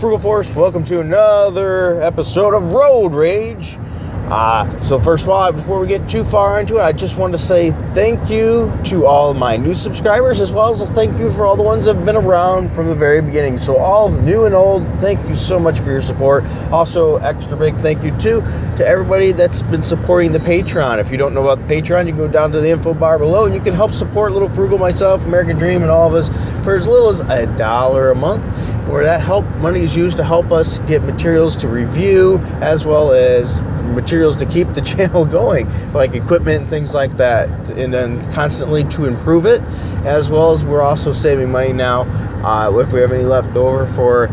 Frugal Force, welcome to another episode of Road Rage. So first of all, before we get too far into it, I just want to say thank you to all of my new subscribers, as well as thank you for all the ones that have been around from the very beginning. So all of new and old, thank you so much for your support. Also, extra big thank you too to everybody that's been supporting the Patreon. If you don't know about the Patreon, you can go down to the info bar below and you can help support Little Frugal, myself, American Dream, and all of us for as little as $1 a month, where that money is used to help us get materials to review, as well as materials to keep the channel going, like equipment and things like that, and then constantly to improve it, as well as we're also saving money now if we have any left over for,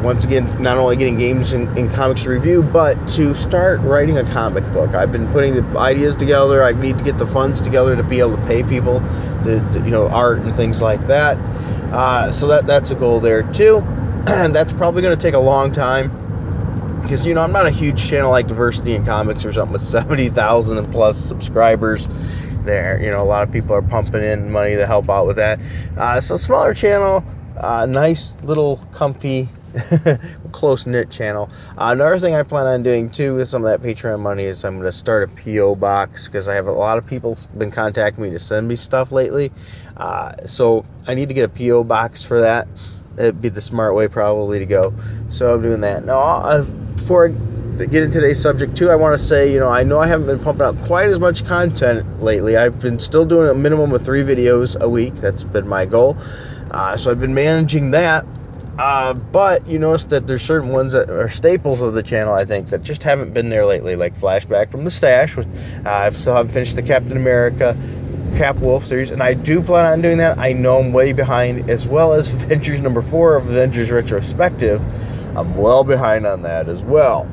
once again, not only getting games and comics to review, but to start writing a comic book. I've been putting the ideas together. I need to get the funds together to be able to pay people the art and things like that. So that's a goal there too. And that's probably going to take a long time, because I'm not a huge channel like Diversity in Comics or something with 70,000 and plus subscribers there. A lot of people are pumping in money to help out with that. So smaller channel, nice little comfy close-knit channel. Another thing I plan on doing too with some of that Patreon money is I'm going to start a P.O. box, because I have a lot of people been contacting me to send me stuff lately. So I need to get a P.O. box for that. It'd be the smart way probably to go. So I'm doing that. Now, before I get into today's subject too, I want to say, I know I haven't been pumping out quite as much content lately. I've been still doing a minimum of 3 videos a week. That's been my goal. So I've been managing that. But you notice that there's certain ones that are staples of the channel, I think, that just haven't been there lately, like Flashback from the Stash. I still haven't finished the Captain America Cap Wolf series, and I do plan on doing that. I know I'm way behind, as well as Avengers number 4 of Avengers Retrospective. I'm well behind on that as well.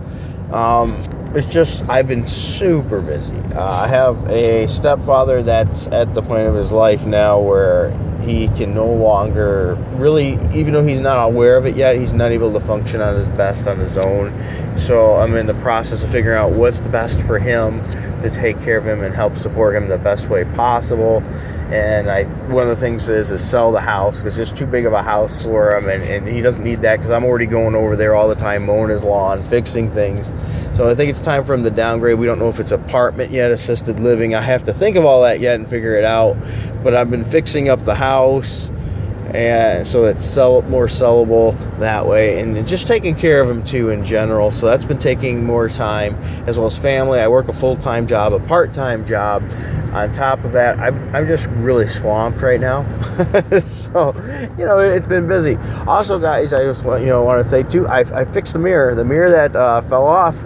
It's just, I've been super busy. I have a stepfather that's at the point of his life now where he can no longer really, even though he's not aware of it yet, he's not able to function on his best on his own. So I'm in the process of figuring out what's the best for him to take care of him and help support him the best way possible. And one of the things is sell the house, because it's too big of a house for him, and he doesn't need that, because I'm already going over there all the time, mowing his lawn, fixing things. So I think it's time for him to downgrade. We don't know if it's apartment yet, assisted living. I have to think of all that yet and figure it out. But I've been fixing up the house, and so it's more sellable that way, and just taking care of him too in general. So that's been taking more time, as well as family. I work a full-time job, a part-time job. On top of that, I'm just really swamped right now. So it's been busy. Also, guys, I just want to say too, I fixed the mirror that fell off.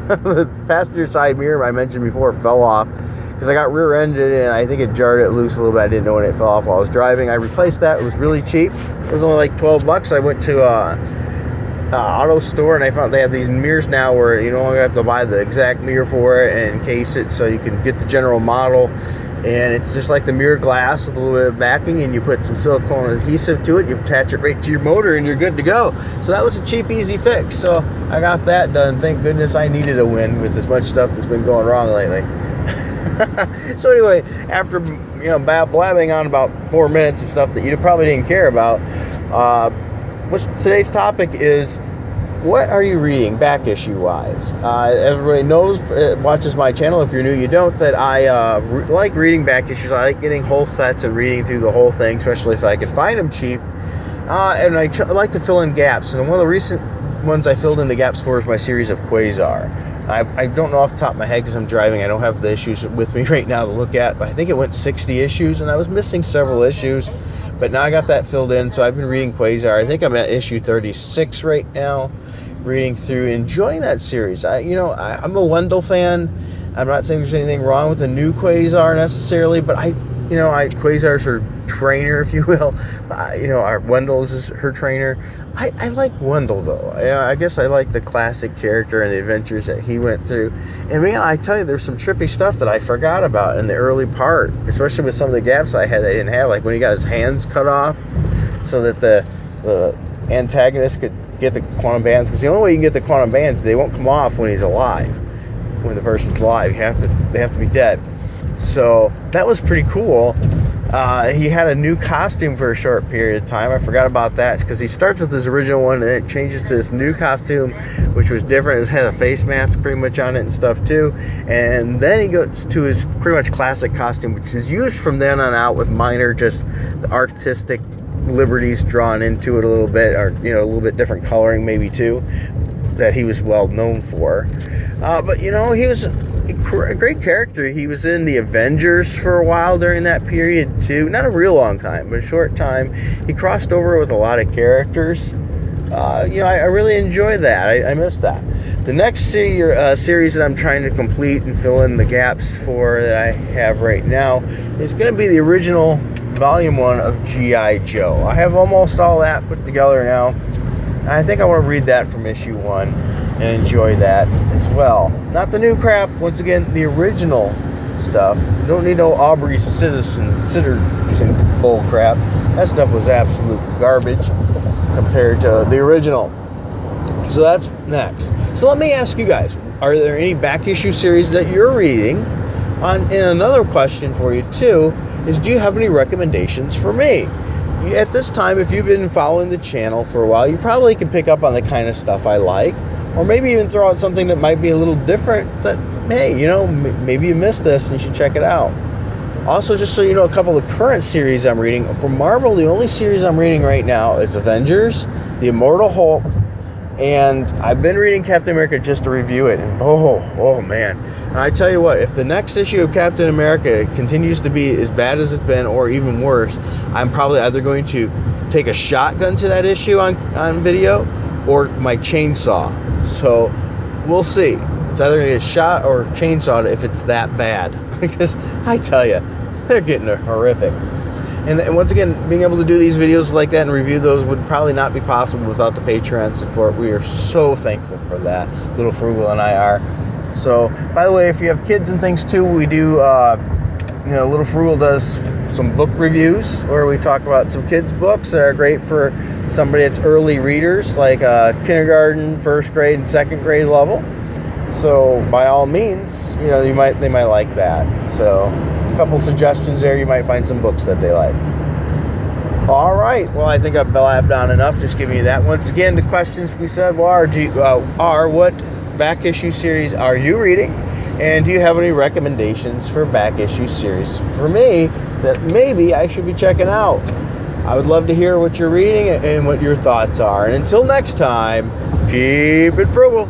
The passenger side mirror I mentioned before fell off, because I got rear-ended and I think it jarred it loose a little bit. I didn't know when it fell off while I was driving. I replaced that. It was really cheap. It was only like $12. I went to auto store, and I found they have these mirrors now where you no longer have to buy the exact mirror for it and encase it, so you can get the general model. And it's just like the mirror glass with a little bit of backing, and you put some silicone adhesive to it, you attach it right to your motor, and you're good to go. So that was a cheap, easy fix. So I got that done. Thank goodness. I needed a win with as much stuff that's been going wrong lately. So anyway, after blabbing on about 4 minutes of stuff that you probably didn't care about, today's topic is, what are you reading back issue wise? Everybody knows, watches my channel. If you're new, you don't, that I like reading back issues. I like getting whole sets and reading through the whole thing, especially if I can find them cheap. And I like to fill in gaps. And one of the recent ones I filled in the gaps for is my series of Quasar. I don't know off the top of my head because I'm driving. I don't have the issues with me right now to look at, but I think it went 60 issues, and I was missing several issues. But now I got that filled in, so I've been reading Quasar. I think I'm at issue 36 right now, reading through, enjoying that series. I'm a Wendell fan. I'm not saying there's anything wrong with the new Quasar necessarily, but Quasar's her trainer, if you will. Our Wendell's is her trainer. I like Wendell, though. I guess I like the classic character and the adventures that he went through. And man, I tell you, there's some trippy stuff that I forgot about in the early part, especially with some of the gaps I had that I didn't have, like when he got his hands cut off so that the antagonist could get the quantum bands. Because the only way you can get the quantum bands, they won't come off when he's alive. When the person's alive, they have to be dead. So that was pretty cool. He had a new costume for a short period of time. I forgot about that because he starts with his original one and it changes to this new costume, which was different. It had a face mask pretty much on it and stuff too. And then he goes to his pretty much classic costume, which is used from then on out with minor just artistic liberties drawn into it a little bit, or a little bit different coloring maybe too, that he was well known for. But he was a great character. He was in the Avengers for a while during that period too. Not a real long time, but a short time. He crossed over with a lot of characters. I really enjoy that. I miss that. The next series that I'm trying to complete and fill in the gaps for that I have right now is going to be the original Volume 1 of G.I. Joe. I have almost all that put together now. And I think I want to read that from issue 1 and enjoy that as well. Not the new crap. Once again, the original stuff. You don't need no Aubrey Citizen bull crap. That stuff was absolute garbage compared to the original. So that's next. So let me ask you guys, are there any back issue series that you're reading? And another question for you too is, do you have any recommendations for me? At this time, if you've been following the channel for a while, you probably can pick up on the kind of stuff I like, or maybe even throw out something that might be a little different that, hey, maybe you missed this and you should check it out. Also, just so you know, a couple of current series I'm reading. For Marvel, the only series I'm reading right now is Avengers, The Immortal Hulk, and I've been reading Captain America just to review it. And oh man. And I tell you what, if the next issue of Captain America continues to be as bad as it's been, or even worse, I'm probably either going to take a shotgun to that issue on video, or my chainsaw. So we'll see. It's either going to get shot or chainsawed if it's that bad. Because I tell you, they're getting horrific. And once again, being able to do these videos like that and review those would probably not be possible without the Patreon support. We are so thankful for that. Little Frugal and I are. So, by the way, if you have kids and things too, we do, Little Frugal does some book reviews where we talk about some kids' books that are great for somebody that's early readers, like kindergarten, first grade, and second grade level. So, by all means, they might like that. So, a couple suggestions there. You might find some books that they like. All right. Well, I think I've blabbed on enough. Just giving you that. Once again, the questions we said are what back issue series are you reading? And do you have any recommendations for back issue series for me that maybe I should be checking out? I would love to hear what you're reading and what your thoughts are. And until next time, keep it frugal.